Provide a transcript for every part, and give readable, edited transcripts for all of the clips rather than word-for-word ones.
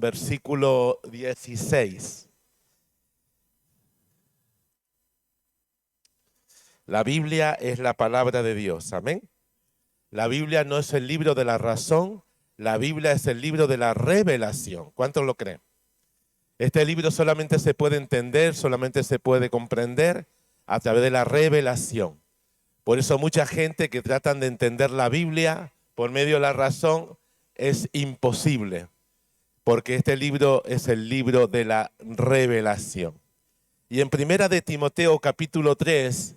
versículo 16. La Biblia es la palabra de Dios, amén. La Biblia no es el libro de la razón, la Biblia es el libro de la revelación. ¿Cuántos lo creen? Este libro solamente se puede entender, solamente se puede comprender a través de la revelación. Por eso mucha gente que tratan de entender la Biblia por medio de la razón es imposible, porque este libro es el libro de la revelación. Y en Primera de Timoteo capítulo 3,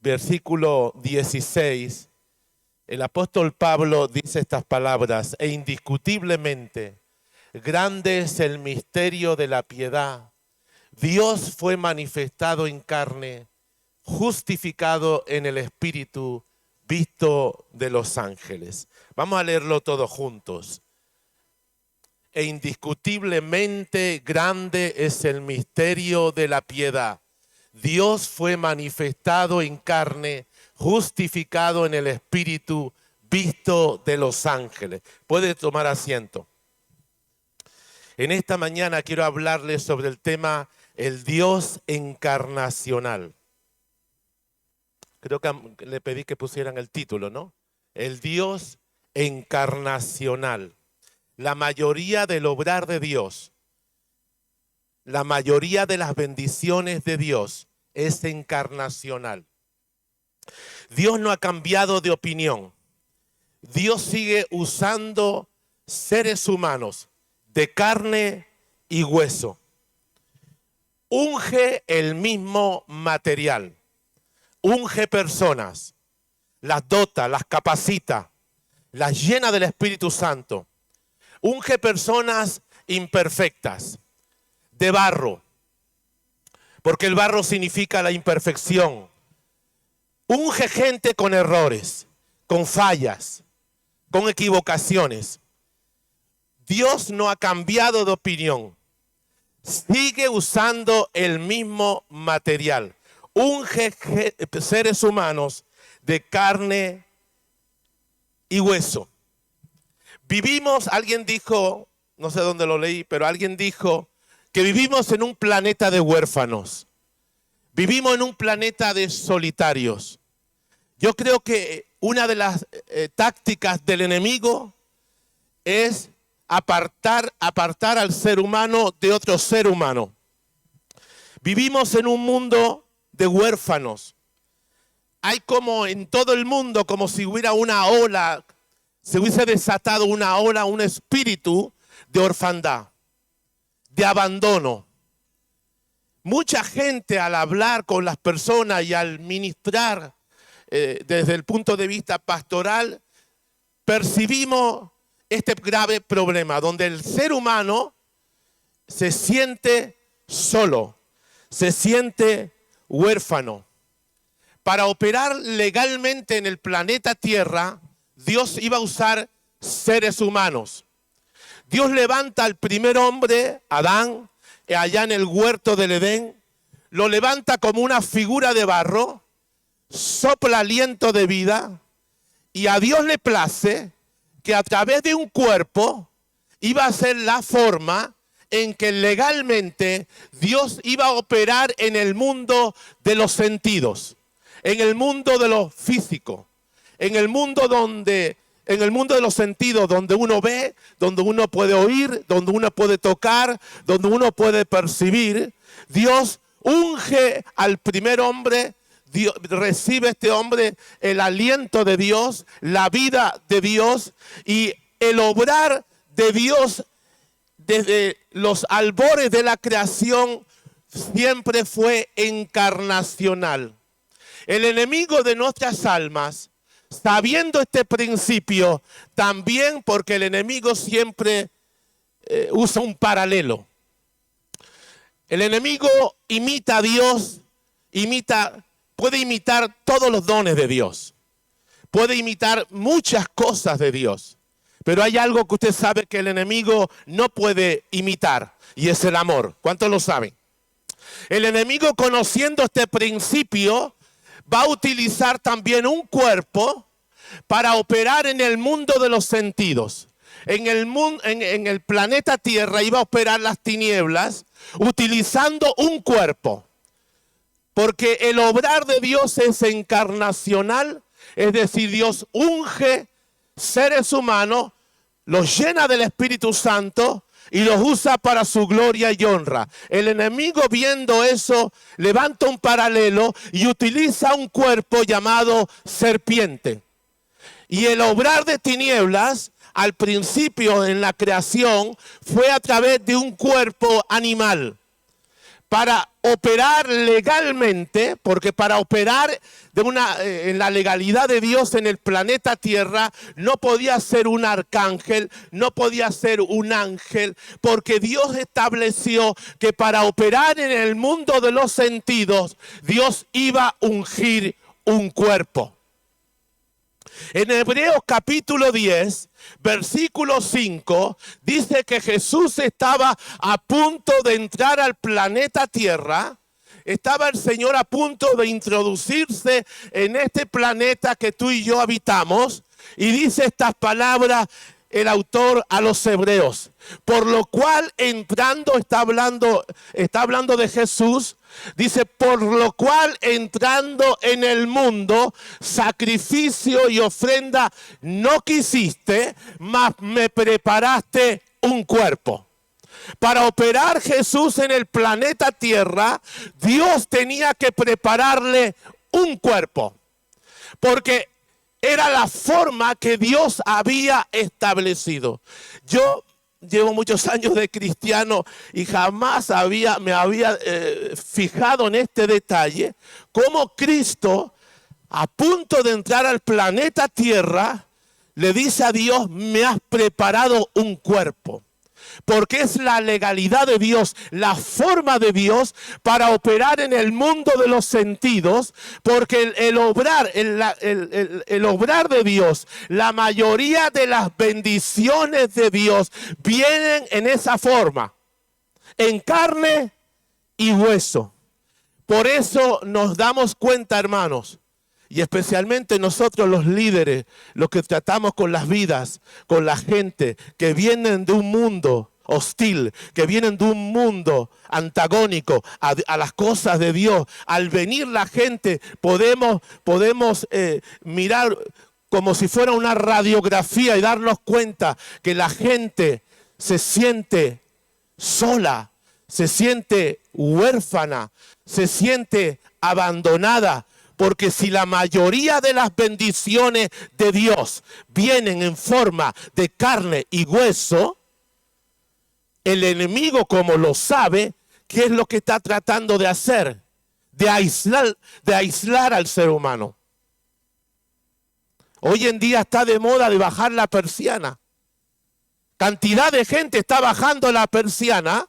versículo 16, el apóstol Pablo dice estas palabras: e indiscutiblemente grande es el misterio de la piedad. Dios fue manifestado en carne, justificado en el Espíritu, visto de los ángeles. Vamos a leerlo todos juntos. E indiscutiblemente grande es el misterio de la piedad. Dios fue manifestado en carne, justificado en el Espíritu, visto de los ángeles. Puede tomar asiento. En esta mañana quiero hablarles sobre el tema el Dios encarnacional. Creo que le pedí que pusieran el título, ¿no? El Dios encarnacional. La mayoría del obrar de Dios, la mayoría de las bendiciones de Dios es encarnacional. Dios no ha cambiado de opinión. Dios sigue usando seres humanos de carne y hueso. Unge el mismo material. Unge personas, las dota, las capacita, las llena del Espíritu Santo. Unge personas imperfectas, de barro, porque el barro significa la imperfección. Unge gente con errores, con fallas, con equivocaciones. Dios no ha cambiado de opinión. Sigue usando el mismo material. Unge seres humanos de carne y hueso. Vivimos, alguien dijo, no sé dónde lo leí, pero alguien dijo que vivimos en un planeta de huérfanos. Vivimos en un planeta de solitarios. Yo creo que una de las tácticas del enemigo es apartar al ser humano de otro ser humano. Vivimos en un mundo de huérfanos. Hay como en todo el mundo, como si hubiera una ola, se hubiese desatado una ola, un espíritu de orfandad, de abandono. Mucha gente al hablar con las personas y al ministrar desde el punto de vista pastoral, percibimos este grave problema, donde el ser humano se siente solo, se siente huérfano. Para operar legalmente en el planeta Tierra, Dios iba a usar seres humanos. Dios levanta al primer hombre, Adán, allá en el huerto del Edén, lo levanta como una figura de barro, sopla aliento de vida, y a Dios le place que a través de un cuerpo iba a ser la forma en que legalmente Dios iba a operar en el mundo de los sentidos, en el mundo de lo físico, en el mundo de los sentidos, donde uno ve, donde uno puede oír, donde uno puede tocar, donde uno puede percibir. Dios unge al primer hombre. Dios, recibe este hombre el aliento de Dios, la vida de Dios y el obrar de Dios desde los albores de la creación siempre fue encarnacional. El enemigo de nuestras almas, sabiendo este principio, también porque el enemigo siempre usa un paralelo. El enemigo imita a Dios, puede imitar todos los dones de Dios. Puede imitar muchas cosas de Dios. Pero hay algo que usted sabe que el enemigo no puede imitar, y es el amor. ¿Cuántos lo saben? El enemigo, conociendo este principio, va a utilizar también un cuerpo para operar en el mundo de los sentidos. en el mundo, en el planeta Tierra iba a operar las tinieblas utilizando un cuerpo. Porque el obrar de Dios es encarnacional, es decir, Dios unge seres humanos, los llena del Espíritu Santo y los usa para su gloria y honra. El enemigo, viendo eso, levanta un paralelo y utiliza un cuerpo llamado serpiente. Y el obrar de tinieblas, al principio en la creación, fue a través de un cuerpo animal. Para operar legalmente, porque para operar en la legalidad de Dios en el planeta Tierra, no podía ser un arcángel, no podía ser un ángel, porque Dios estableció que para operar en el mundo de los sentidos, Dios iba a ungir un cuerpo. En Hebreos capítulo 10, versículo 5, dice que Jesús estaba a punto de entrar al planeta Tierra. Estaba el Señor a punto de introducirse en este planeta que tú y yo habitamos. Y dice estas palabras el autor a los hebreos. Por lo cual entrando, está hablando de Jesús. Dice, por lo cual entrando en el mundo, sacrificio y ofrenda no quisiste, mas me preparaste un cuerpo. Para operar Jesús en el planeta Tierra, Dios tenía que prepararle un cuerpo. Porque era la forma que Dios había establecido. Yo llevo muchos años de cristiano y jamás me había fijado en este detalle, cómo Cristo, a punto de entrar al planeta Tierra, le dice a Dios, me has preparado un cuerpo. Porque es la legalidad de Dios, la forma de Dios para operar en el mundo de los sentidos, porque el obrar de Dios, la mayoría de las bendiciones de Dios vienen en esa forma, en carne y hueso. Por eso nos damos cuenta, hermanos, y especialmente nosotros los líderes, los que tratamos con las vidas, con la gente que vienen de un mundo hostil, que vienen de un mundo antagónico a las cosas de Dios. Al venir la gente podemos mirar como si fuera una radiografía y darnos cuenta que la gente se siente sola, se siente huérfana, se siente abandonada. Porque si la mayoría de las bendiciones de Dios vienen en forma de carne y hueso, el enemigo, como lo sabe, ¿qué es lo que está tratando de hacer? De aislar al ser humano. Hoy en día está de moda de bajar la persiana. Cantidad de gente está bajando la persiana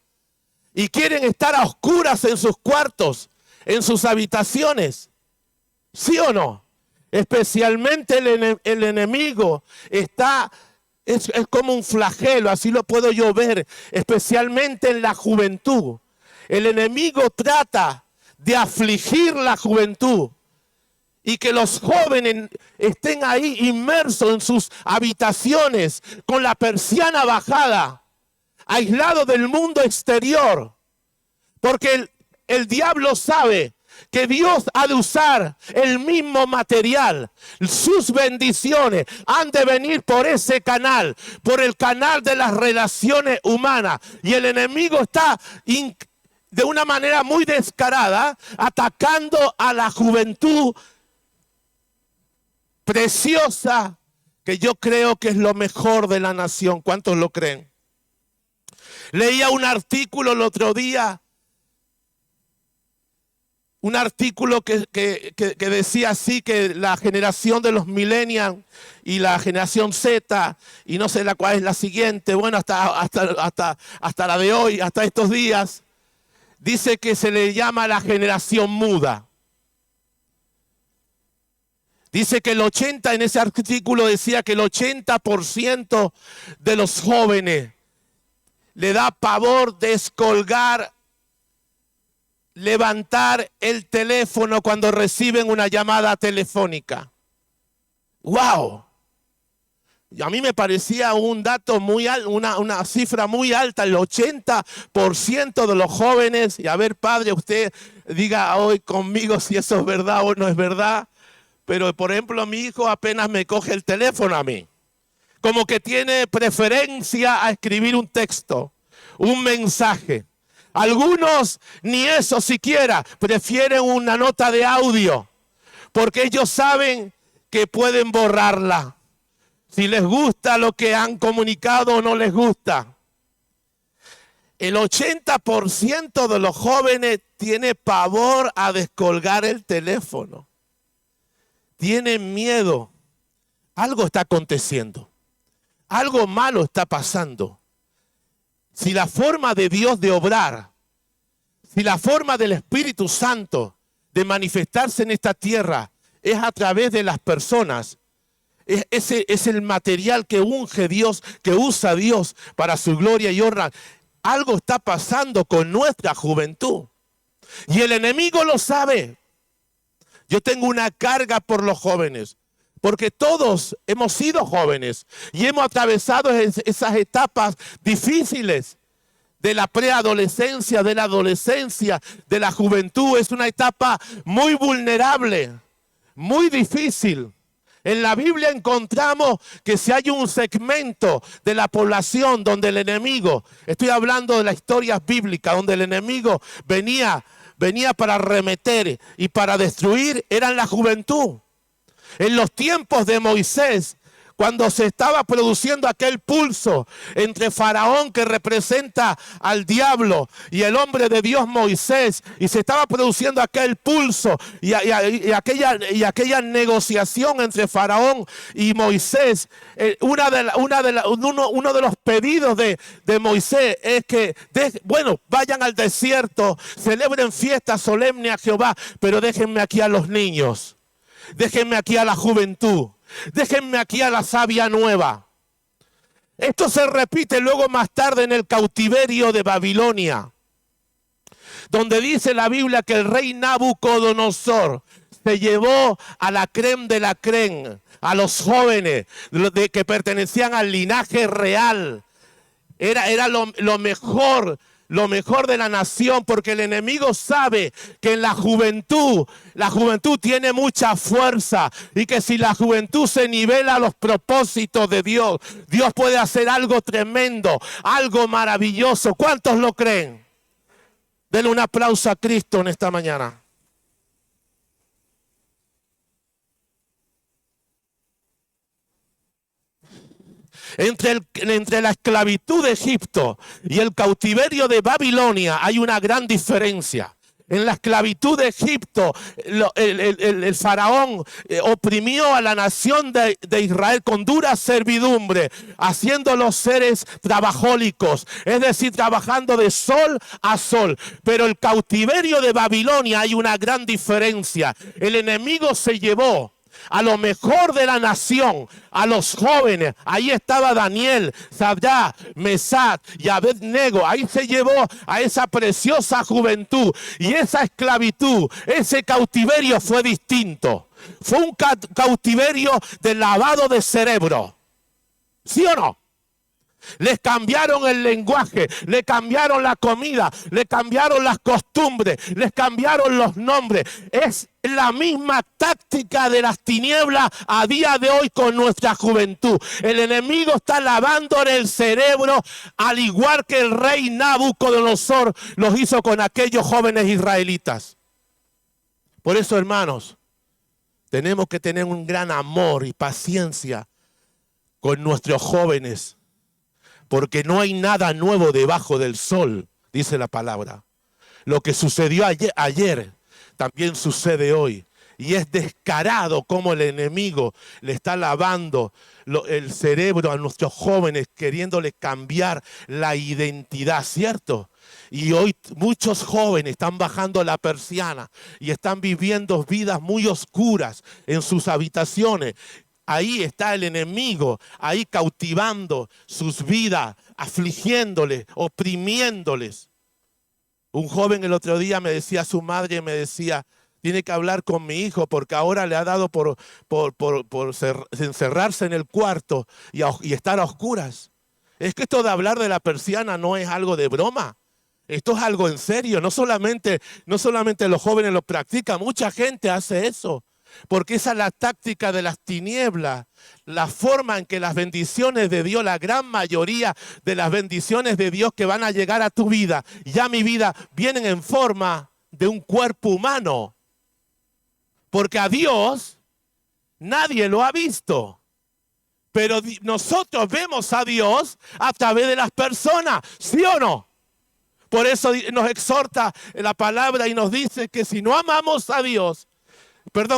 y quieren estar a oscuras en sus cuartos, en sus habitaciones. ¿Sí o no? Especialmente el enemigo es como un flagelo, así lo puedo yo ver, especialmente en la juventud. El enemigo trata de afligir la juventud y que los jóvenes estén ahí inmersos en sus habitaciones con la persiana bajada, aislados del mundo exterior. Porque el diablo sabe que Dios ha de usar el mismo material. Sus bendiciones han de venir por ese canal, por el canal de las relaciones humanas. Y el enemigo está de una manera muy descarada atacando a la juventud preciosa, que yo creo que es lo mejor de la nación. ¿Cuántos lo creen? Leía un artículo el otro día. Un artículo que decía así, que la generación de los millennials y la generación Z, y no sé cuál es la siguiente, bueno, hasta la de hoy, hasta estos días, dice que se le llama la generación muda. Dice que en ese artículo decía que el 80% de los jóvenes le da pavor descolgar, levantar el teléfono cuando reciben una llamada telefónica. ¡Wow! A mí me parecía un dato muy alto, una cifra muy alta, el 80% de los jóvenes, y a ver, padre, usted diga hoy conmigo si eso es verdad o no es verdad, pero por ejemplo mi hijo apenas me coge el teléfono a mí, como que tiene preferencia a escribir un texto, un mensaje. Algunos ni eso siquiera, prefieren una nota de audio, porque ellos saben que pueden borrarla. Si les gusta lo que han comunicado o no les gusta. El 80% de los jóvenes tiene pavor a descolgar el teléfono. Tienen miedo. Algo está aconteciendo. Algo malo está pasando. Si la forma de Dios de obrar, si la forma del Espíritu Santo de manifestarse en esta tierra es a través de las personas, ese es el material que unge Dios, que usa Dios para su gloria y honra. Algo está pasando con nuestra juventud. Y el enemigo lo sabe. Yo tengo una carga por los jóvenes, porque todos hemos sido jóvenes y hemos atravesado esas etapas difíciles de la preadolescencia, de la adolescencia, de la juventud. Es una etapa muy vulnerable, muy difícil. En la Biblia encontramos que si hay un segmento de la población donde el enemigo, estoy hablando de las historias bíblicas, donde el enemigo venía para arremeter y para destruir, era en la juventud. En los tiempos de Moisés, cuando se estaba produciendo aquel pulso entre Faraón, que representa al diablo, y el hombre de Dios Moisés, y se estaba produciendo aquel pulso y aquella negociación entre Faraón y Moisés, uno de los pedidos de Moisés es que, vayan al desierto, celebren fiesta solemne a Jehová, pero déjenme aquí a los niños, déjenme aquí a la juventud. Déjenme aquí a la savia nueva. Esto se repite luego más tarde en el cautiverio de Babilonia, donde dice la Biblia que el rey Nabucodonosor se llevó a la crem de la crem, a los jóvenes que pertenecían al linaje real. Era lo mejor de la nación, porque el enemigo sabe que en la juventud tiene mucha fuerza, y que si la juventud se nivela a los propósitos de Dios, Dios puede hacer algo tremendo, algo maravilloso. ¿Cuántos lo creen? Denle un aplauso a Cristo en esta mañana. Entre la esclavitud de Egipto y el cautiverio de Babilonia hay una gran diferencia. En la esclavitud de Egipto, el faraón oprimió a la nación de Israel con dura servidumbre, haciéndolos seres trabajólicos, es decir, trabajando de sol a sol. Pero el cautiverio de Babilonia hay una gran diferencia. El enemigo se llevó a lo mejor de la nación, a los jóvenes. Ahí estaba Daniel, Sadrach, Mesach y Abednego. Ahí se llevó a esa preciosa juventud. Y esa esclavitud, ese cautiverio fue distinto. Fue un cautiverio de lavado de cerebro. ¿Sí o no? Les cambiaron el lenguaje, le cambiaron la comida, le cambiaron las costumbres, les cambiaron los nombres. Es la misma táctica de las tinieblas a día de hoy con nuestra juventud. El enemigo está lavando en el cerebro, al igual que el rey Nabucodonosor los hizo con aquellos jóvenes israelitas. Por eso, hermanos, tenemos que tener un gran amor y paciencia con nuestros jóvenes, porque no hay nada nuevo debajo del sol, dice la palabra. Lo que sucedió ayer también sucede hoy. Y es descarado cómo el enemigo le está lavando el cerebro a nuestros jóvenes, queriéndole cambiar la identidad, ¿cierto? Y hoy muchos jóvenes están bajando la persiana y están viviendo vidas muy oscuras en sus habitaciones. Ahí está el enemigo, ahí cautivando sus vidas, afligiéndoles, oprimiéndoles. Un joven el otro día me decía a su madre, me decía, tiene que hablar con mi hijo porque ahora le ha dado por encerrarse en el cuarto y estar a oscuras. Es que esto de hablar de la persiana no es algo de broma. Esto es algo en serio. No solamente los jóvenes lo practican, mucha gente hace eso. Porque esa es la táctica de las tinieblas, la forma en que las bendiciones de Dios, la gran mayoría de las bendiciones de Dios que van a llegar a tu vida y a mi vida, vienen en forma de un cuerpo humano. Porque a Dios nadie lo ha visto. Pero nosotros vemos a Dios a través de las personas, ¿sí o no? Por eso nos exhorta la palabra y nos dice que si no amamos a Dios,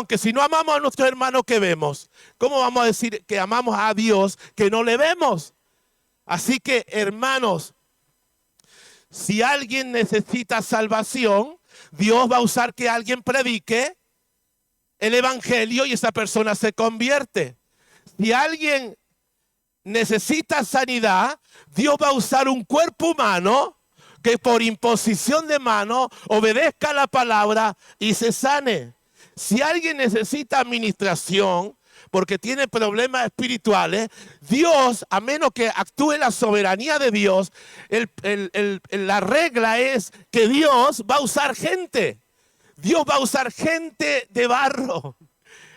que si no amamos a nuestro hermano que vemos, ¿cómo vamos a decir que amamos a Dios que no le vemos? Así que, hermanos, si alguien necesita salvación, Dios va a usar que alguien predique el evangelio y esa persona se convierte. Si alguien necesita sanidad, Dios va a usar un cuerpo humano que por imposición de mano obedezca la palabra y se sane. Si alguien necesita administración porque tiene problemas espirituales, Dios, a menos que actúe la soberanía de Dios, la regla es que Dios va a usar gente. Dios va a usar gente de barro,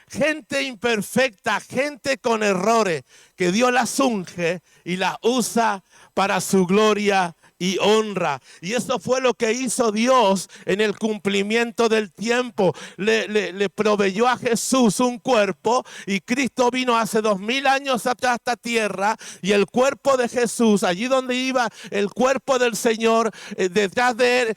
gente imperfecta, gente con errores, que Dios las unge y las usa para su gloria y honra. Y eso fue lo que hizo Dios en el cumplimiento del tiempo. Le proveyó a Jesús un cuerpo y Cristo vino hace 2000 años atrás a esta tierra y el cuerpo de Jesús, allí donde iba el cuerpo del Señor, detrás de él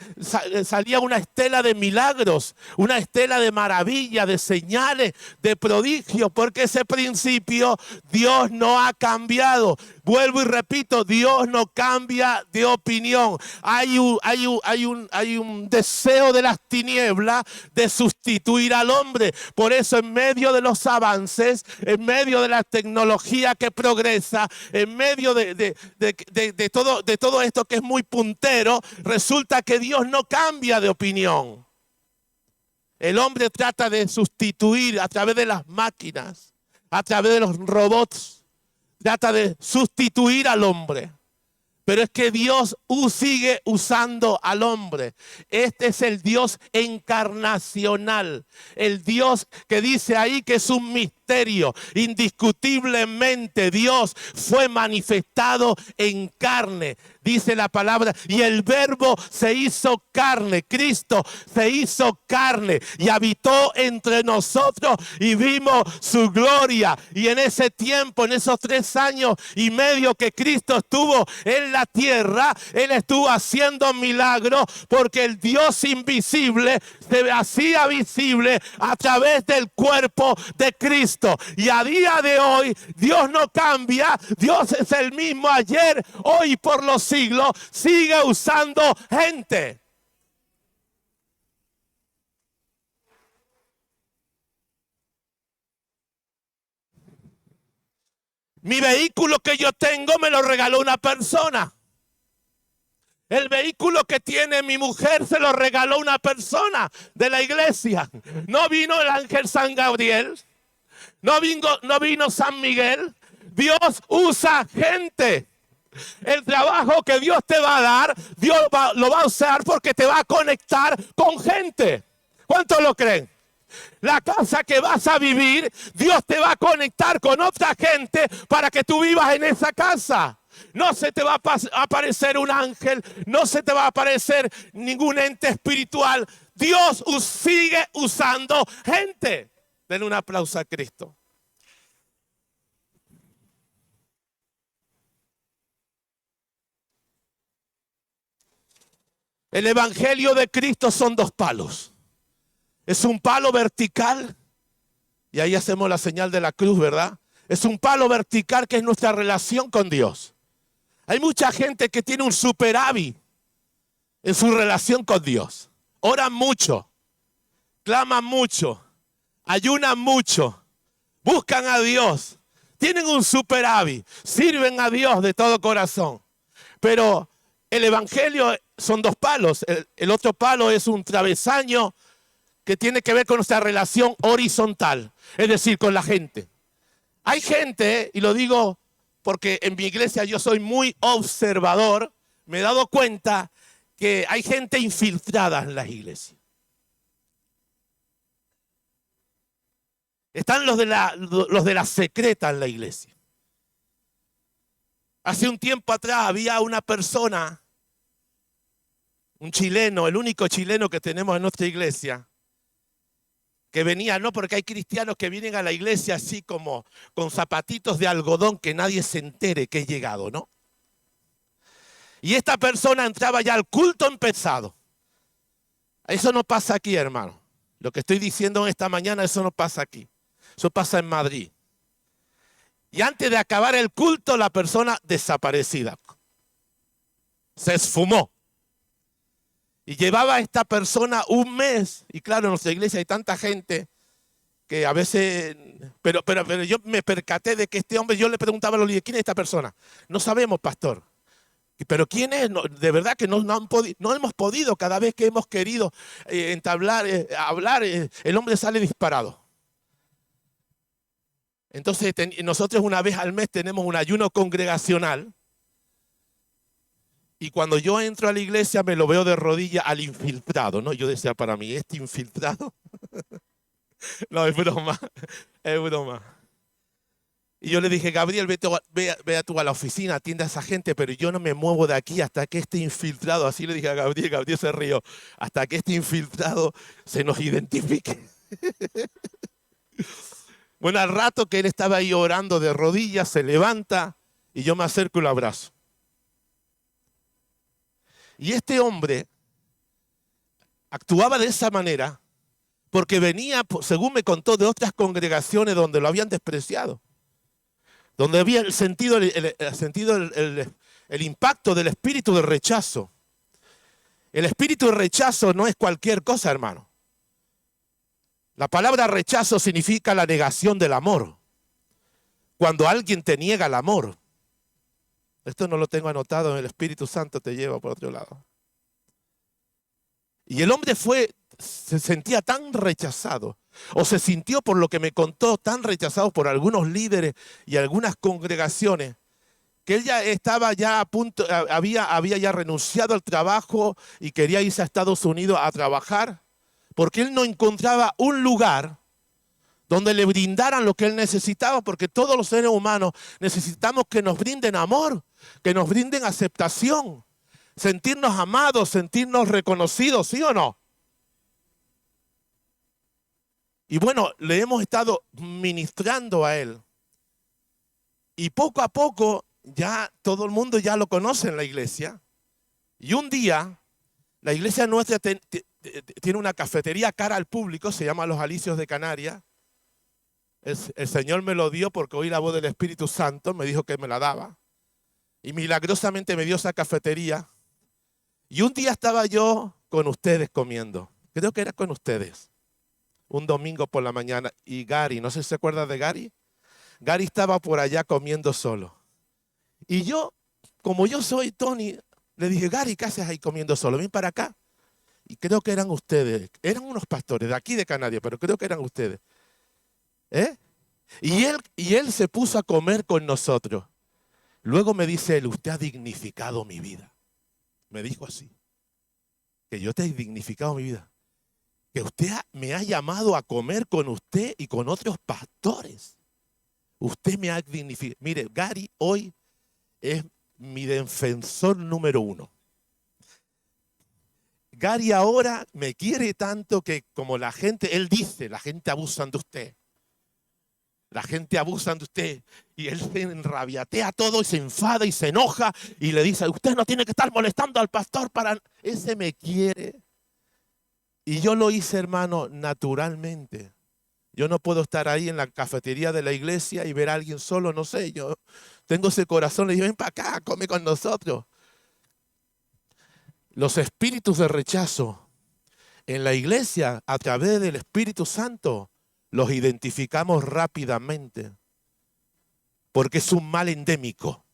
salía una estela de milagros, una estela de maravilla, de señales, de prodigios, porque ese principio Dios no ha cambiado. Vuelvo y repito, Dios no cambia de opinión. Hay un deseo de las tinieblas de sustituir al hombre. Por eso en medio de los avances, en medio de la tecnología que progresa, en medio de todo esto que es muy puntero, resulta que Dios no cambia de opinión. El hombre trata de sustituir a través de las máquinas, a través de los robots. Trata de sustituir al hombre. Pero es que Dios sigue usando al hombre. Este es el Dios encarnacional. El Dios que dice ahí que es un misterio. Indiscutiblemente Dios fue manifestado en carne. Dice la palabra, y el verbo se hizo carne. Cristo se hizo carne y habitó entre nosotros y vimos su gloria. Y en ese tiempo, en esos 3 años y medio que Cristo estuvo en la tierra, Él estuvo haciendo milagros porque el Dios invisible se hacía visible a través del cuerpo de Cristo. Y a día de hoy, Dios no cambia. Dios es el mismo ayer, hoy, por los siglos. Sigue usando gente. Mi vehículo que yo tengo me lo regaló una persona. El vehículo que tiene mi mujer se lo regaló una persona de la iglesia. No vino el ángel San Gabriel. No vino San Miguel. Dios usa gente. El trabajo que Dios te va a dar, Dios lo va a usar porque te va a conectar con gente. ¿Cuántos lo creen? La casa que vas a vivir, Dios te va a conectar con otra gente para que tú vivas en esa casa. No se te va a aparecer un ángel, no se te va a aparecer ningún ente espiritual. Dios sigue usando gente. Denle un aplauso a Cristo. El evangelio de Cristo son 2 palos. Es un palo vertical, y ahí hacemos la señal de la cruz, ¿verdad? Es un palo vertical que es nuestra relación con Dios. Hay mucha gente que tiene un superávit en su relación con Dios. Oran mucho, claman mucho, ayunan mucho, buscan a Dios, tienen un superávit, sirven a Dios de todo corazón. Pero el evangelio son 2 palos. El otro palo es un travesaño que tiene que ver con nuestra relación horizontal, es decir, con la gente. Hay gente, y lo digo porque en mi iglesia yo soy muy observador, me he dado cuenta que hay gente infiltrada en las iglesias. Están los de la secreta en la iglesia. Hace un tiempo atrás había una persona, un chileno, el único chileno que tenemos en nuestra iglesia, que venía, no, porque hay cristianos que vienen a la iglesia así como con zapatitos de algodón que nadie se entere que he llegado, ¿no? Y esta persona entraba ya al culto empezado. Eso no pasa aquí, hermano. Lo que estoy diciendo esta mañana, eso no pasa aquí. Eso pasa en Madrid. Y antes de acabar el culto, la persona desaparecida. Se esfumó. Y llevaba a esta persona un mes. Y claro, en nuestra iglesia hay tanta gente que a veces... Pero yo me percaté de que este hombre, yo le preguntaba a los líderes, ¿quién es esta persona? No sabemos, pastor. ¿Pero quién es? No, de verdad que no hemos podido. Cada vez que hemos querido entablar, hablar, el hombre sale disparado. Entonces nosotros una vez al mes tenemos un ayuno congregacional y cuando yo entro a la iglesia me lo veo de rodillas al infiltrado, ¿no? Yo decía para mí, ¿este infiltrado? No, es broma, es broma. Y yo le dije, Gabriel, ve tú a la oficina, atiende a esa gente, pero yo no me muevo de aquí hasta que este infiltrado, así le dije a Gabriel, Gabriel se rió, hasta que este infiltrado se nos identifique. Bueno, al rato que él estaba ahí orando de rodillas, se levanta y yo me acerco y lo abrazo. Y este hombre actuaba de esa manera porque venía, según me contó, de otras congregaciones donde lo habían despreciado. Donde había sentido el impacto del espíritu de rechazo. El espíritu de rechazo no es cualquier cosa, hermano. La palabra rechazo significa la negación del amor. Cuando alguien te niega el amor. Esto no lo tengo anotado, el Espíritu Santo te lleva por otro lado. Y el hombre se sentía tan rechazado, o se sintió por lo que me contó, tan rechazado por algunos líderes y algunas congregaciones, que él ya estaba ya a punto, había ya renunciado al trabajo y quería irse a Estados Unidos a trabajar, porque él no encontraba un lugar donde le brindaran lo que él necesitaba, porque todos los seres humanos necesitamos que nos brinden amor, que nos brinden aceptación, sentirnos amados, sentirnos reconocidos, ¿sí o no? Y bueno, le hemos estado ministrando a él. Y poco a poco ya todo el mundo ya lo conoce en la iglesia. Y un día, la iglesia nuestra tiene una cafetería cara al público, se llama Los Alicios de Canarias. El Señor me lo dio porque oí la voz del Espíritu Santo, me dijo que me la daba. Y milagrosamente me dio esa cafetería. Y un día estaba yo con ustedes comiendo. Creo que era con ustedes. Un domingo por la mañana. Y Gary, no sé si se acuerda de Gary. Gary estaba por allá comiendo solo. Y yo, como yo soy Tony, le dije, Gary, ¿qué haces ahí comiendo solo? Ven para acá. Y creo que eran ustedes. Eran unos pastores de aquí de Canarias, pero creo que eran ustedes. Y él se puso a comer con nosotros. Luego me dice él, usted ha dignificado mi vida. Me dijo así, que yo te he dignificado mi vida. Que usted me ha llamado a comer con usted y con otros pastores. Usted me ha dignificado. Mire, Gary hoy es mi defensor número 1. Gary ahora me quiere tanto que como la gente, él dice, la gente abusa de usted. La gente abusa de usted y él se enrabiatea todo y se enfada y se enoja y le dice, usted no tiene que estar molestando al pastor para... Ese me quiere. Y yo lo hice, hermano, naturalmente. Yo no puedo estar ahí en la cafetería de la iglesia y ver a alguien solo, no sé, yo tengo ese corazón, le digo, ven para acá, come con nosotros. Los espíritus de rechazo en la iglesia, a través del Espíritu Santo, los identificamos rápidamente, porque es un mal endémico.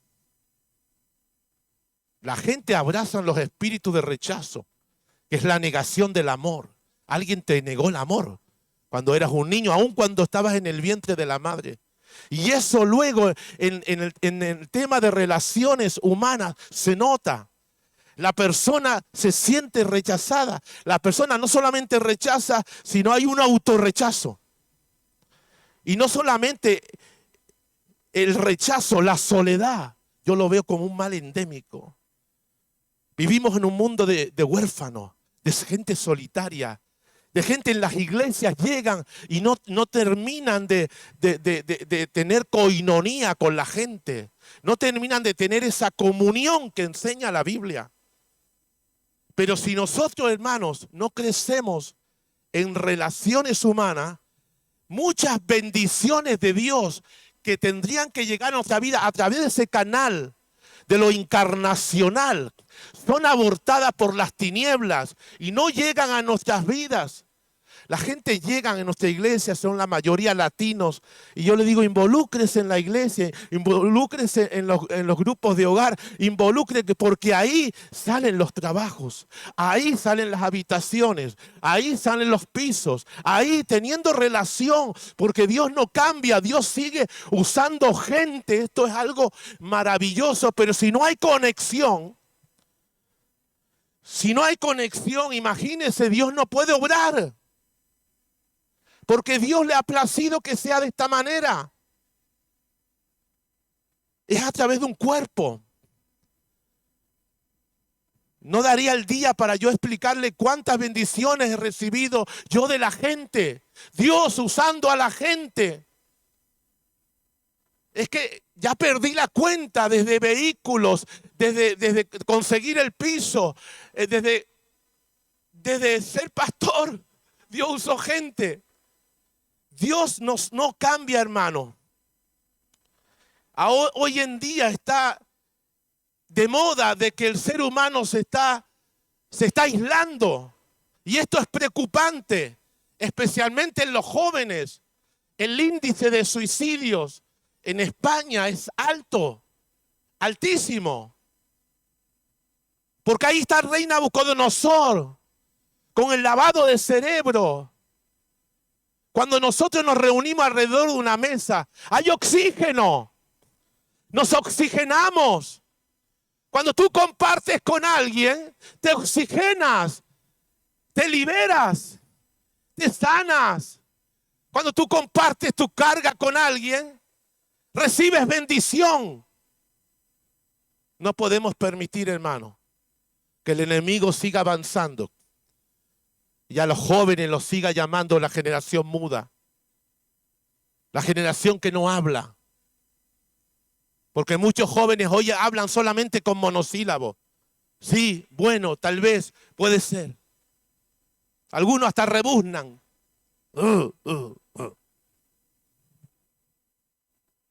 La gente abraza los espíritus de rechazo, que es la negación del amor, Alguien te negó el amor cuando eras un niño, aun cuando estabas en el vientre de la madre. Y eso luego en el tema de relaciones humanas se nota. La persona se siente rechazada. La persona no solamente rechaza, sino hay un autorrechazo. Y no solamente el rechazo, la soledad, yo lo veo como un mal endémico. Vivimos en un mundo de huérfanos, de gente solitaria, de gente en las iglesias llegan y no terminan de tener coinonía con la gente. No terminan de tener esa comunión que enseña la Biblia. Pero si nosotros, hermanos, no crecemos en relaciones humanas, muchas bendiciones de Dios que tendrían que llegar a nuestra vida a través de ese canal de lo encarnacional, son abortadas por las tinieblas y no llegan a nuestras vidas. La gente llega en nuestra iglesia, son la mayoría latinos, y yo le digo, involúcrese en la iglesia, involúcrese en los grupos de hogar, involúcrese porque ahí salen los trabajos, ahí salen las habitaciones, ahí salen los pisos, ahí teniendo relación, porque Dios no cambia, Dios sigue usando gente, esto es algo maravilloso, pero si no hay conexión, imagínese, Dios no puede obrar. Porque Dios le ha placido que sea de esta manera. Es a través de un cuerpo. No daría el día para yo explicarle cuántas bendiciones he recibido yo de la gente. Dios usando a la gente. Es que ya perdí la cuenta desde vehículos, desde conseguir el piso, desde ser pastor. Dios usó gente. Dios no cambia, hermano. Hoy en día está de moda de que el ser humano se está aislando. Y esto es preocupante, especialmente en los jóvenes. El índice de suicidios en España es alto, altísimo. Porque ahí está el rey Nabucodonosor con el lavado de cerebro. Cuando nosotros nos reunimos alrededor de una mesa, hay oxígeno. Nos oxigenamos. Cuando tú compartes con alguien, te oxigenas, te liberas, te sanas. Cuando tú compartes tu carga con alguien, recibes bendición. No podemos permitir, hermano, que el enemigo siga avanzando. Y a los jóvenes los siga llamando la generación muda. La generación que no habla. Porque muchos jóvenes hoy hablan solamente con monosílabos. Sí, bueno, tal vez, puede ser. Algunos hasta rebuznan.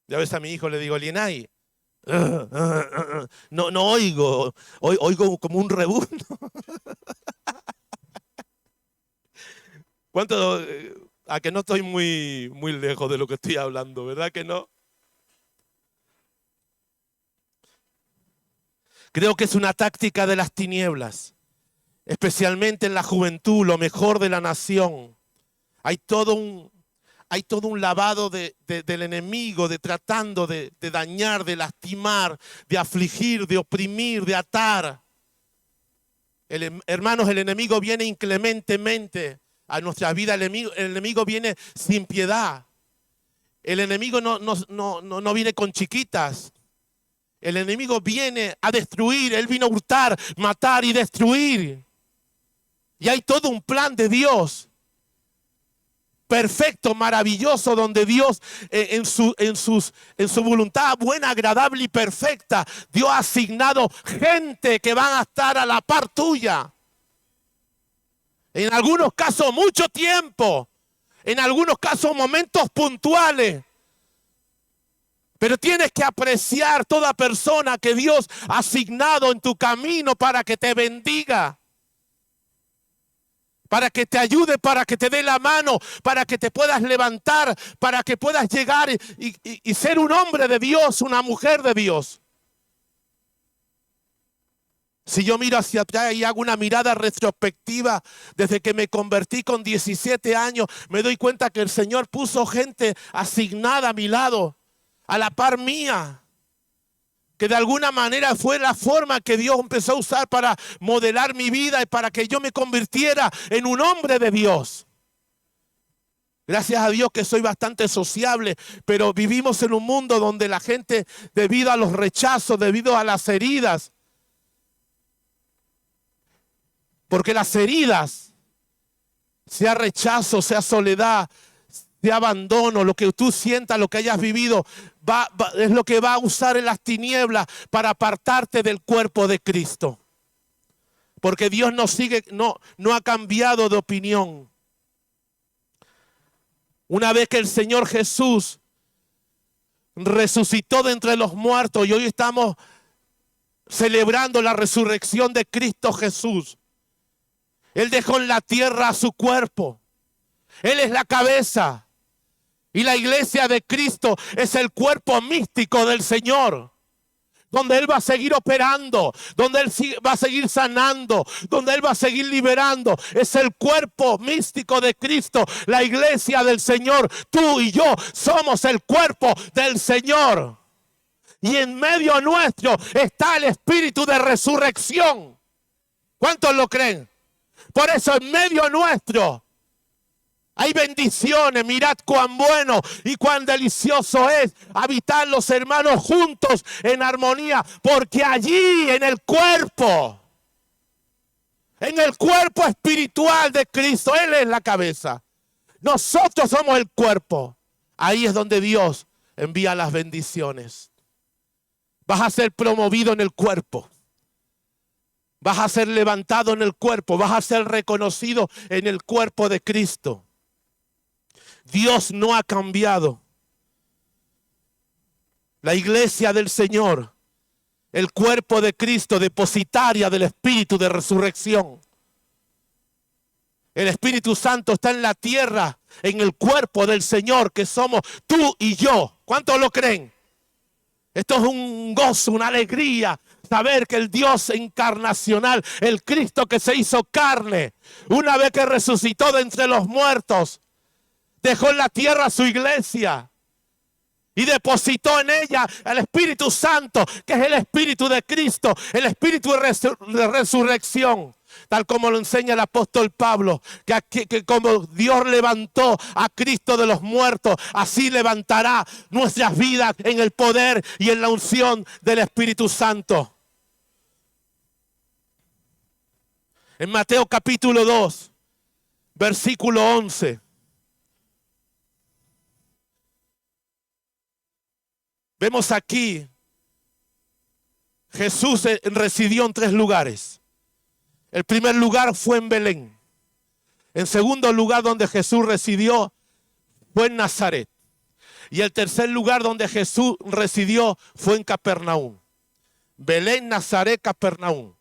Ya ves a mi hijo, le digo, Lienay, no oigo, oigo como un rebuzno. ¿Cuánto? A que no estoy muy lejos de lo que estoy hablando, ¿verdad que no? Creo que es una táctica de las tinieblas, especialmente en la juventud, lo mejor de la nación. Hay todo un lavado del enemigo, tratando de dañar, de lastimar, de afligir, de oprimir, de atar. Hermanos, el enemigo viene inclementemente a nuestra vida. El enemigo viene sin piedad. El enemigo no viene con chiquitas. El enemigo viene a destruir. Él vino a hurtar, matar y destruir. Y hay todo un plan de Dios. Perfecto, maravilloso, donde Dios en su voluntad buena, agradable y perfecta, Dios ha asignado gente que van a estar a la par tuya. En algunos casos mucho tiempo, en algunos casos momentos puntuales. Pero tienes que apreciar toda persona que Dios ha asignado en tu camino para que te bendiga. Para que te ayude, para que te dé la mano, para que te puedas levantar, para que puedas llegar y ser un hombre de Dios, una mujer de Dios. Si yo miro hacia atrás y hago una mirada retrospectiva, desde que me convertí con 17 años, me doy cuenta que el Señor puso gente asignada a mi lado, a la par mía, que de alguna manera fue la forma que Dios empezó a usar para modelar mi vida y para que yo me convirtiera en un hombre de Dios. Gracias a Dios que soy bastante sociable, pero vivimos en un mundo donde la gente, debido a los rechazos, debido a las heridas, porque las heridas, sea rechazo, sea soledad, sea abandono, lo que tú sientas, lo que hayas vivido, es lo que va a usar en las tinieblas para apartarte del cuerpo de Cristo. Porque Dios no ha cambiado de opinión. Una vez que el Señor Jesús resucitó de entre los muertos y hoy estamos celebrando la resurrección de Cristo Jesús. Él dejó en la tierra su cuerpo. Él es la cabeza. Y la iglesia de Cristo es el cuerpo místico del Señor. Donde Él va a seguir operando, donde Él va a seguir sanando, donde Él va a seguir liberando. Es el cuerpo místico de Cristo, la iglesia del Señor. Tú y yo somos el cuerpo del Señor. Y en medio nuestro está el espíritu de resurrección. ¿Cuántos lo creen? Por eso en medio nuestro hay bendiciones. Mirad cuán bueno y cuán delicioso es habitar los hermanos juntos en armonía. Porque allí en el cuerpo espiritual de Cristo, Él es la cabeza. Nosotros somos el cuerpo. Ahí es donde Dios envía las bendiciones. Vas a ser promovido en el cuerpo. Vas a ser levantado en el cuerpo. Vas a ser reconocido en el cuerpo de Cristo. Dios no ha cambiado. La iglesia del Señor, el cuerpo de Cristo, depositaria del Espíritu de resurrección. El Espíritu Santo está en la tierra, en el cuerpo del Señor, que somos tú y yo. ¿Cuántos lo creen? Esto es un gozo, una alegría, saber que el Dios encarnacional, el Cristo que se hizo carne, una vez que resucitó de entre los muertos, dejó en la tierra su iglesia y depositó en ella el Espíritu Santo, que es el Espíritu de Cristo, el Espíritu de resurrección. Tal como lo enseña el apóstol Pablo, que como Dios levantó a Cristo de los muertos, así levantará nuestras vidas en el poder y en la unción del Espíritu Santo. En Mateo capítulo 2, versículo 11. Vemos aquí, Jesús residió en 3 lugares. El primer lugar fue en Belén. En segundo lugar donde Jesús residió fue en Nazaret. Y el tercer lugar donde Jesús residió fue en Capernaum. Belén, Nazaret, Capernaum.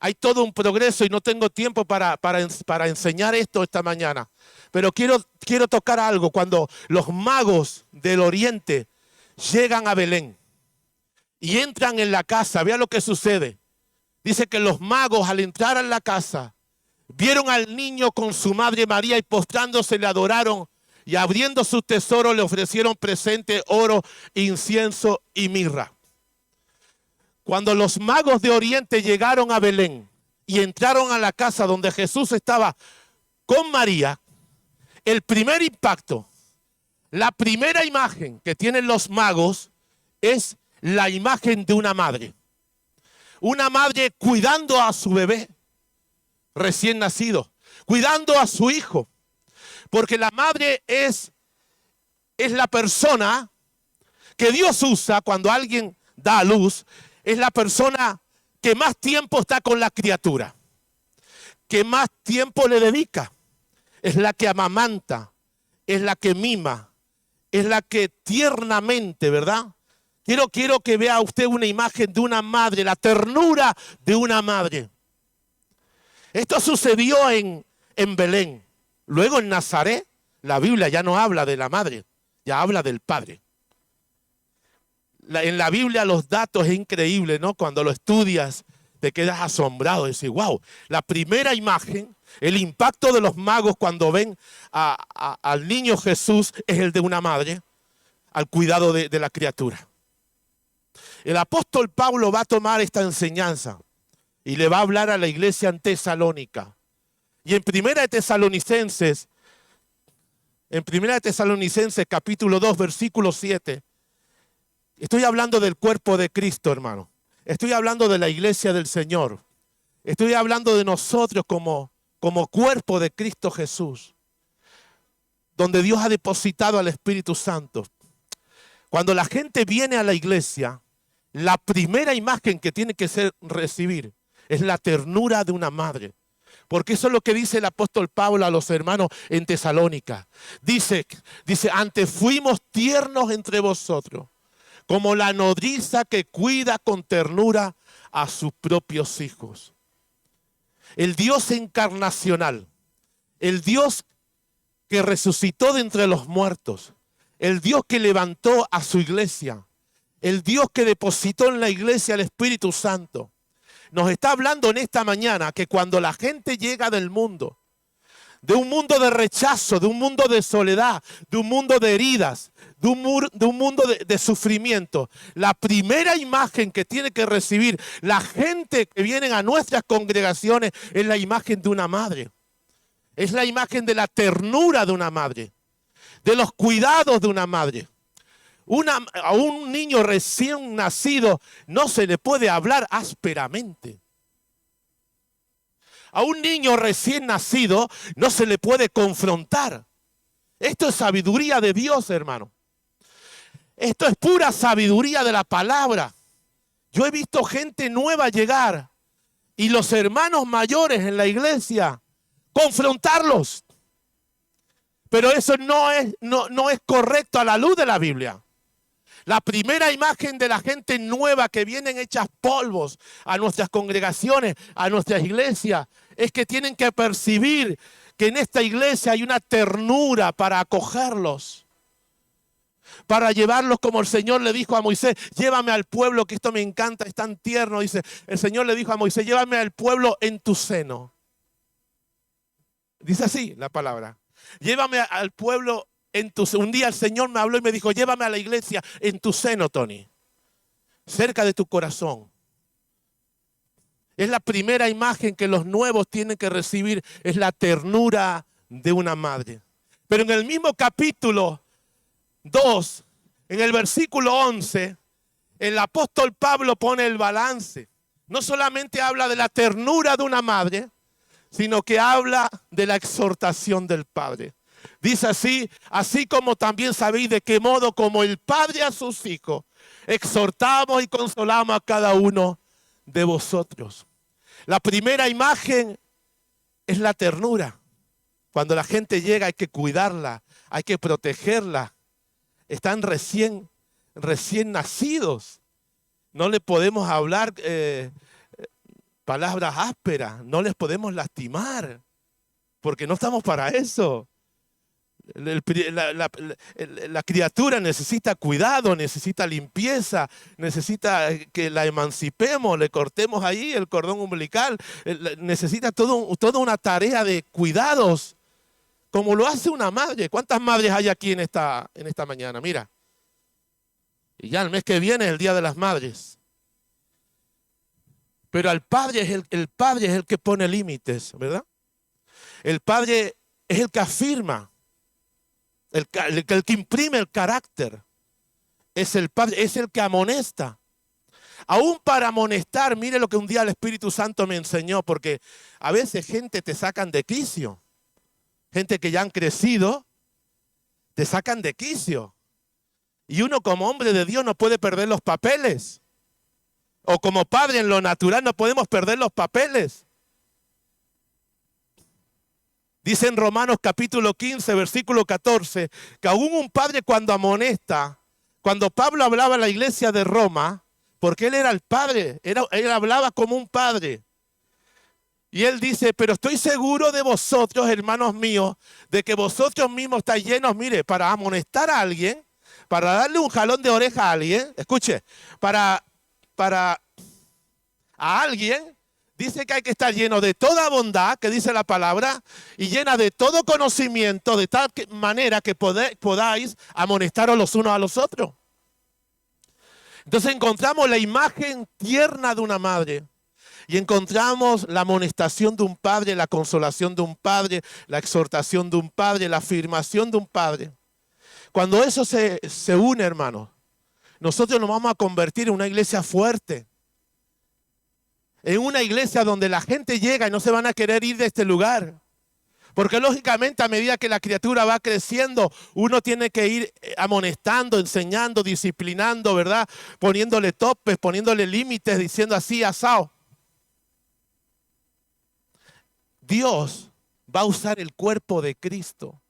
Hay todo un progreso y no tengo tiempo para enseñar esto esta mañana. Pero quiero tocar algo. Cuando los magos del oriente llegan a Belén y entran en la casa, vea lo que sucede. Dice que los magos al entrar en la casa vieron al niño con su madre María y postrándose le adoraron y abriendo sus tesoros le ofrecieron presente, oro, incienso y mirra. Cuando los magos de Oriente llegaron a Belén y entraron a la casa donde Jesús estaba con María, el primer impacto, la primera imagen que tienen los magos es la imagen de una madre. Una madre cuidando a su bebé recién nacido, cuidando a su hijo. Porque la madre es la persona que Dios usa cuando alguien da a luz. Es la persona que más tiempo está con la criatura, que más tiempo le dedica. Es la que amamanta, es la que mima, es la que tiernamente, ¿verdad? Quiero que vea usted una imagen de una madre, la ternura de una madre. Esto sucedió en Belén. Luego en Nazaret, la Biblia ya no habla de la madre, ya habla del padre. En la Biblia los datos es increíble, ¿no? Cuando lo estudias, te quedas asombrado. Decís, wow, la primera imagen, el impacto de los magos cuando ven al niño Jesús es el de una madre al cuidado de la criatura. El apóstol Pablo va a tomar esta enseñanza y le va a hablar a la iglesia en Tesalónica. Y en Primera de Tesalonicenses capítulo 2, versículo 7, estoy hablando del cuerpo de Cristo, hermano. Estoy hablando de la iglesia del Señor. Estoy hablando de nosotros como cuerpo de Cristo Jesús, donde Dios ha depositado al Espíritu Santo. Cuando la gente viene a la iglesia, la primera imagen que tiene que recibir es la ternura de una madre. Porque eso es lo que dice el apóstol Pablo a los hermanos en Tesalónica. Dice, antes fuimos tiernos entre vosotros, como la nodriza que cuida con ternura a sus propios hijos. El Dios encarnacional, el Dios que resucitó de entre los muertos, el Dios que levantó a su iglesia, el Dios que depositó en la iglesia el Espíritu Santo, nos está hablando en esta mañana que cuando la gente llega del mundo, de un mundo de rechazo, de un mundo de soledad, de un mundo de heridas, de un mundo de sufrimiento, la primera imagen que tiene que recibir la gente que viene a nuestras congregaciones es la imagen de una madre. Es la imagen de la ternura de una madre, de los cuidados de una madre. A un niño recién nacido no se le puede hablar ásperamente. A un niño recién nacido no se le puede confrontar. Esto es sabiduría de Dios, hermano. Esto es pura sabiduría de la palabra. Yo he visto gente nueva llegar y los hermanos mayores en la iglesia confrontarlos. Pero eso no es correcto a la luz de la Biblia. La primera imagen de la gente nueva que vienen hechas polvos a nuestras congregaciones, a nuestras iglesias, es que tienen que percibir que en esta iglesia hay una ternura para acogerlos, para llevarlos como el Señor le dijo a Moisés, llévame al pueblo, que esto me encanta, es tan tierno. Dice, el Señor le dijo a Moisés, llévame al pueblo en tu seno. Dice así la palabra, llévame al pueblo en tu seno. Un día el Señor me habló y me dijo, llévame a la iglesia en tu seno, Tony, cerca de tu corazón. Es la primera imagen que los nuevos tienen que recibir, es la ternura de una madre. Pero en el mismo capítulo 2, en el versículo 11, el apóstol Pablo pone el balance. No solamente habla de la ternura de una madre, sino que habla de la exhortación del Padre. Dice así como también sabéis de qué modo como el Padre a sus hijos, exhortamos y consolamos a cada uno de vosotros. La primera imagen es la ternura. Cuando la gente llega hay que cuidarla, hay que protegerla. Están recién nacidos. No le podemos hablar palabras ásperas, no les podemos lastimar, porque no estamos para eso. La criatura necesita cuidado, necesita limpieza, necesita que la emancipemos, le cortemos ahí el cordón umbilical, necesita toda una tarea de cuidados, como lo hace una madre. ¿Cuántas madres hay aquí en esta mañana? Mira, y ya el mes que viene es el Día de las Madres. Pero el padre es el que pone límites, ¿verdad? El padre es el que afirma. El que imprime el carácter es el Padre, es el que amonesta. Aún para amonestar, mire lo que un día el Espíritu Santo me enseñó, porque a veces gente te sacan de quicio. Gente que ya han crecido, te sacan de quicio. Y uno como hombre de Dios no puede perder los papeles. O como padre en lo natural no podemos perder los papeles. Dice en Romanos capítulo 15, versículo 14, que aún un padre cuando amonesta, cuando Pablo hablaba a la iglesia de Roma, porque él era el padre, él hablaba como un padre. Y él dice, pero estoy seguro de vosotros, hermanos míos, de que vosotros mismos estáis llenos, mire, para amonestar a alguien, para darle un jalón de oreja a alguien, escuche, para a alguien, dice que hay que estar lleno de toda bondad, que dice la palabra, y llena de todo conocimiento, de tal manera que podáis amonestaros los unos a los otros. Entonces encontramos la imagen tierna de una madre. Y encontramos la amonestación de un padre, la consolación de un padre, la exhortación de un padre, la afirmación de un padre. Cuando eso se une, hermanos, nosotros nos vamos a convertir en una iglesia fuerte. En una iglesia donde la gente llega y no se van a querer ir de este lugar. Porque lógicamente a medida que la criatura va creciendo, uno tiene que ir amonestando, enseñando, disciplinando, ¿verdad? Poniéndole topes, poniéndole límites, diciendo así, asao. Dios va a usar el cuerpo de Cristo.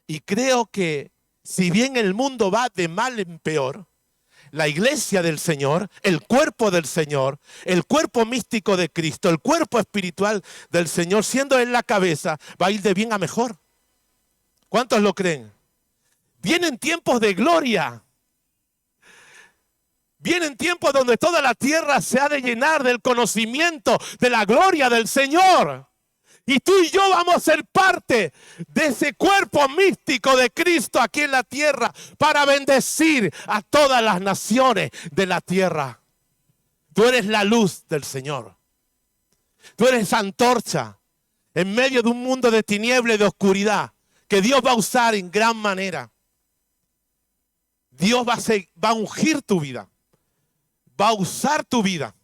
Y creo que si bien el mundo va de mal en peor, la iglesia del Señor, el cuerpo del Señor, el cuerpo místico de Cristo, el cuerpo espiritual del Señor, siendo Él la cabeza, va a ir de bien a mejor. ¿Cuántos lo creen? Vienen tiempos de gloria. Vienen tiempos donde toda la tierra se ha de llenar del conocimiento de la gloria del Señor. Y tú y yo vamos a ser parte de ese cuerpo místico de Cristo aquí en la tierra para bendecir a todas las naciones de la tierra. Tú eres la luz del Señor. Tú eres esa antorcha en medio de un mundo de tiniebla y de oscuridad que Dios va a usar en gran manera. Dios va a ungir tu vida. Va a usar tu vida.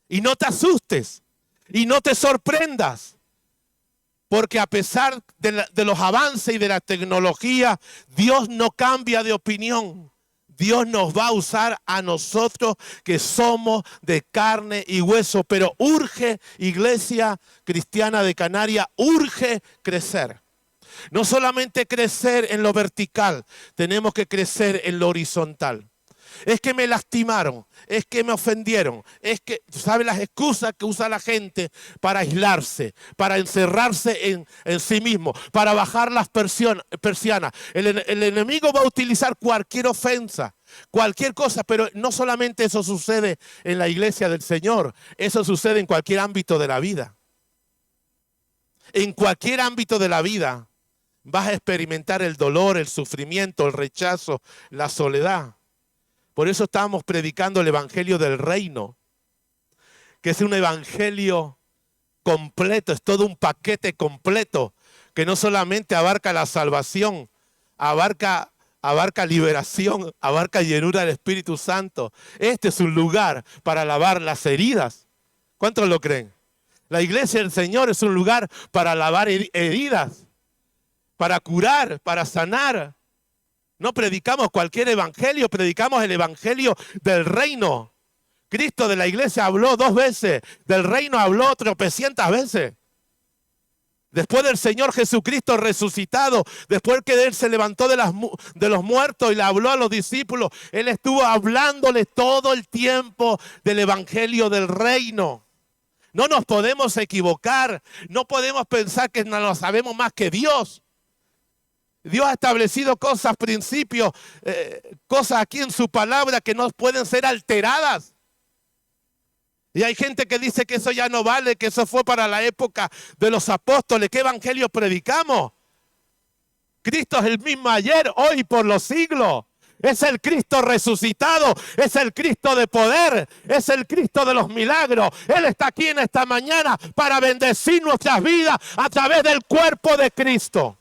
Y no te asustes. Y no te sorprendas. Porque a pesar de los avances y de la tecnología, Dios no cambia de opinión. Dios nos va a usar a nosotros que somos de carne y hueso. Pero urge, Iglesia Cristiana de Canarias, urge crecer. No solamente crecer en lo vertical, tenemos que crecer en lo horizontal. Es que me lastimaron, es que me ofendieron, es que, ¿sabe las excusas que usa la gente para aislarse, para encerrarse en sí mismo, para bajar las persianas? El enemigo va a utilizar cualquier ofensa, cualquier cosa, pero no solamente eso sucede en la iglesia del Señor, eso sucede en cualquier ámbito de la vida. En cualquier ámbito de la vida vas a experimentar el dolor, el sufrimiento, el rechazo, la soledad. Por eso estamos predicando el evangelio del reino, que es un evangelio completo, es todo un paquete completo, que no solamente abarca la salvación, abarca liberación, abarca llenura del Espíritu Santo. Este es un lugar para lavar las heridas. ¿Cuántos lo creen? La iglesia del Señor es un lugar para lavar heridas, para curar, para sanar. No predicamos cualquier evangelio, predicamos el evangelio del reino. Cristo de la iglesia habló 2 veces, del reino habló tropecientas veces. Después del Señor Jesucristo resucitado, después que Él se levantó de los muertos y le habló a los discípulos, Él estuvo hablándoles todo el tiempo del evangelio del reino. No nos podemos equivocar, no podemos pensar que no lo sabemos más que Dios. Dios ha establecido cosas, principios, cosas aquí en su palabra que no pueden ser alteradas. Y hay gente que dice que eso ya no vale, que eso fue para la época de los apóstoles. ¿Qué evangelio predicamos? Cristo es el mismo ayer, hoy, por los siglos. Es el Cristo resucitado, es el Cristo de poder, es el Cristo de los milagros. Él está aquí en esta mañana para bendecir nuestras vidas a través del cuerpo de Cristo.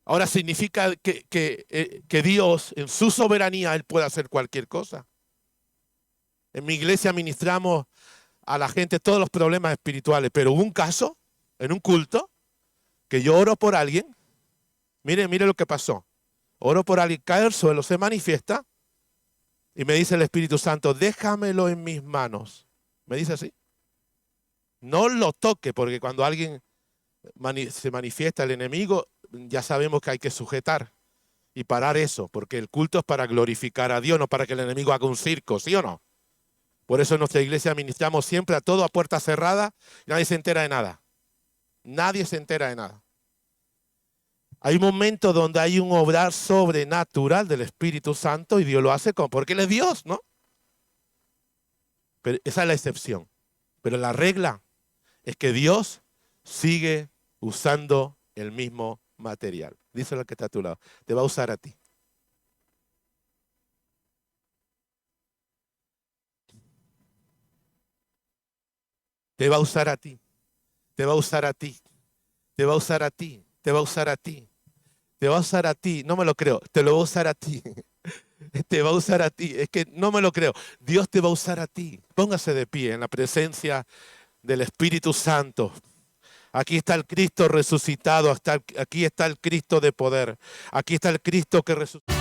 Ahora significa que Dios, en su soberanía, Él puede hacer cualquier cosa. En mi iglesia ministramos a la gente todos los problemas espirituales, pero hubo un caso, en un culto, que yo oro por alguien. Mire lo que pasó. Oro por alguien, cae al suelo, se manifiesta, y me dice el Espíritu Santo, déjamelo en mis manos. Me dice así. No lo toque, porque cuando alguien se manifiesta el enemigo, ya sabemos que hay que sujetar y parar eso, porque el culto es para glorificar a Dios, no para que el enemigo haga un circo, ¿sí o no? Por eso en nuestra iglesia ministramos siempre a todo a puerta cerrada y nadie se entera de nada. Nadie se entera de nada. Hay momentos donde hay un obrar sobrenatural del Espíritu Santo y Dios lo hace porque Él es Dios, ¿no? Pero esa es la excepción. Pero la regla es que Dios sigue usando el mismo material. Díselo al que está a tu lado. Te va a usar a ti. Te va a usar a ti. Te va a usar a ti. Te va a usar a ti. Te va a usar a ti. Te va a usar a ti. No me lo creo. Te lo va a usar a ti. Te va a usar a ti. Es que no me lo creo. Dios te va a usar a ti. Póngase de pie en la presencia del Espíritu Santo. Aquí está el Cristo resucitado. Aquí está el Cristo de poder. Aquí está el Cristo que resucitó.